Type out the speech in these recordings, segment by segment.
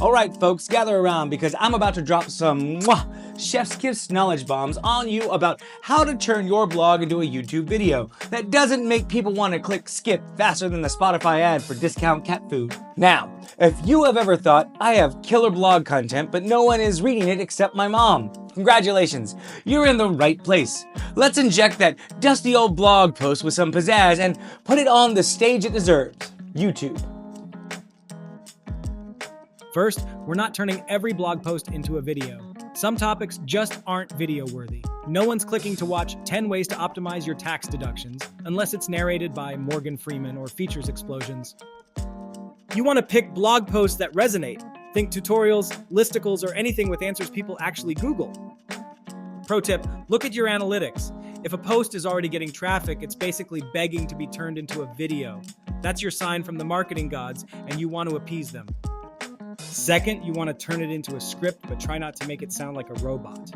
All right, folks, gather around because I'm about to drop some chef's kiss knowledge bombs on you about how to turn your blog into a YouTube video that doesn't make people want to click skip faster than the Spotify ad for discount cat food. Now, if you have ever thought, I have killer blog content, but no one is reading it except my mom, congratulations, you're in the right place. Let's inject that dusty old blog post with some pizzazz and put it on the stage it deserves, YouTube. First, we're not turning every blog post into a video. Some topics just aren't video worthy. No one's clicking to watch 10 ways to optimize your tax deductions unless it's narrated by Morgan Freeman or features explosions. You want to pick blog posts that resonate. Think tutorials, listicles, or anything with answers people actually Google. Pro tip, look at your analytics. If a post is already getting traffic, it's basically begging to be turned into a video. That's your sign from the marketing gods, and you want to appease them. Second, you want to turn it into a script, but try not to make it sound like a robot.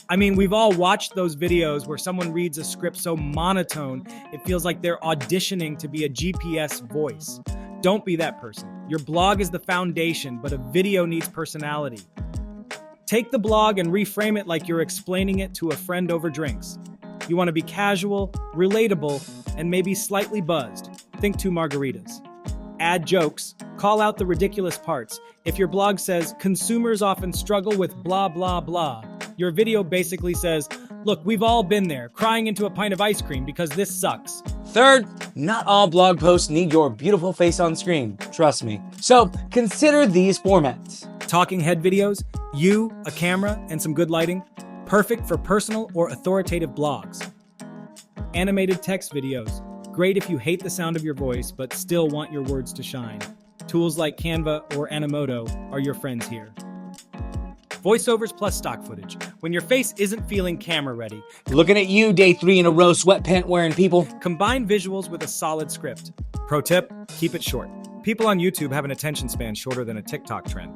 I mean, we've all watched those videos where someone reads a script so monotone, it feels like they're auditioning to be a GPS voice. Don't be that person. Your blog is the foundation, but a video needs personality. Take the blog and reframe it like you're explaining it to a friend over drinks. You want to be casual, relatable, and maybe slightly buzzed. Think 2 margaritas. Add jokes, call out the ridiculous parts. If your blog says, consumers often struggle with blah, blah, blah, your video basically says, look, we've all been there, crying into a pint of ice cream because this sucks. Third, not all blog posts need your beautiful face on screen, trust me. So consider these formats. Talking head videos, you, a camera, and some good lighting, perfect for personal or authoritative blogs. Animated text videos, great if you hate the sound of your voice but still want your words to shine. Tools like Canva or Animoto are your friends here. Voiceovers plus stock footage, when your face isn't feeling camera ready. Looking at you, day 3 in a row, sweatpant wearing people. Combine visuals with a solid script. Pro tip, keep it short. People on YouTube have an attention span shorter than a TikTok trend.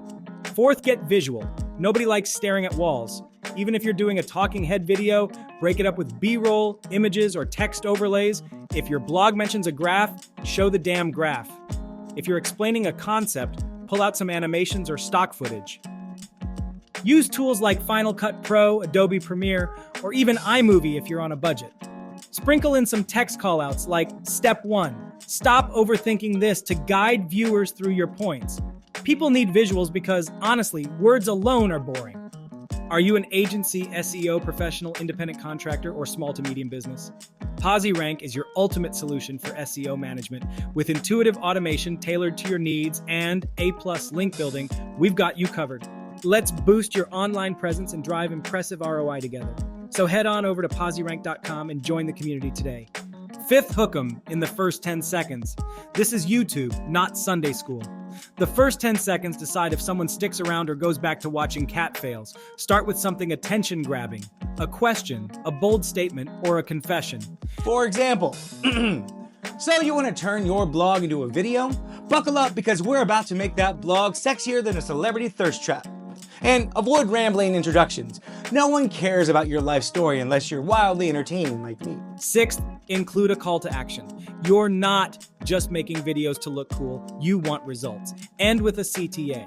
Fourth, get visual. Nobody likes staring at walls. Even if you're doing a talking head video, break it up with B-roll, images, or text overlays. If your blog mentions a graph, show the damn graph. If you're explaining a concept, pull out some animations or stock footage. Use tools like Final Cut Pro, Adobe Premiere, or even iMovie if you're on a budget. Sprinkle in some text callouts like Step 1, stop overthinking this to guide viewers through your points. People need visuals because, honestly, words alone are boring. Are you an agency, SEO, professional, independent contractor, or small to medium business? PosiRank is your ultimate solution for SEO management. With intuitive automation tailored to your needs and A+ link building, we've got you covered. Let's boost your online presence and drive impressive ROI together. So head on over to posirank.com and join the community today. Fifth, hook 'em in the first 10 seconds. This is YouTube, not Sunday school. The first 10 seconds decide if someone sticks around or goes back to watching cat fails. Start with something attention-grabbing, a question, a bold statement, or a confession. For example, so you want to turn your blog into a video? Buckle up because we're about to make that blog sexier than a celebrity thirst trap. And avoid rambling introductions. No one cares about your life story unless you're wildly entertaining like me. Sixth, include a call to action. You're not just making videos to look cool, you want results. End with a CTA.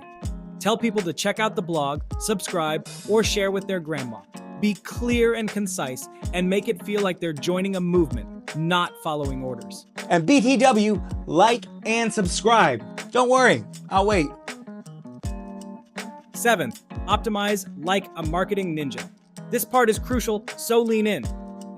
Tell people to check out the blog, subscribe, or share with their grandma. Be clear and concise, and make it feel like they're joining a movement, not following orders. And BTW, like and subscribe. Don't worry, I'll wait. Seventh, optimize like a marketing ninja. This part is crucial, so lean in.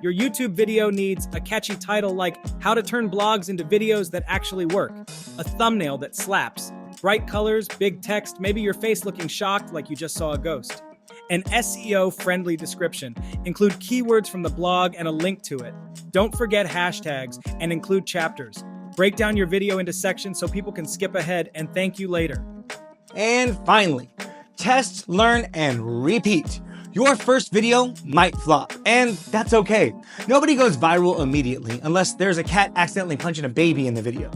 Your YouTube video needs a catchy title like How to Turn Blogs into Videos That Actually Work, a thumbnail that slaps, bright colors, big text, maybe your face looking shocked like you just saw a ghost. An SEO-friendly description. Include keywords from the blog and a link to it. Don't forget hashtags and include chapters. Break down your video into sections so people can skip ahead and thank you later. And finally, test, learn, and repeat. Your first video might flop, and that's okay. Nobody goes viral immediately unless there's a cat accidentally punching a baby in the video.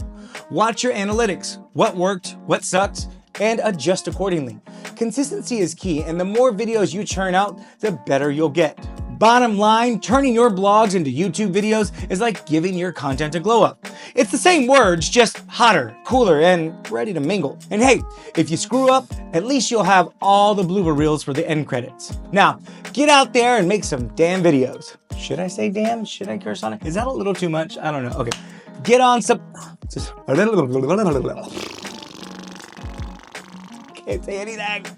Watch your analytics, what worked, what sucked, and adjust accordingly. Consistency is key, and the more videos you churn out, the better you'll get. Bottom line, turning your blogs into YouTube videos is like giving your content a glow up. It's the same words, just hotter, cooler, and ready to mingle. And hey, if you screw up, at least you'll have all the blooper reels for the end credits. Now, get out there and make some damn videos. Should I say damn? Should I curse on it? Is that a little too much? I don't know. Okay. Get on some... Can't say anything.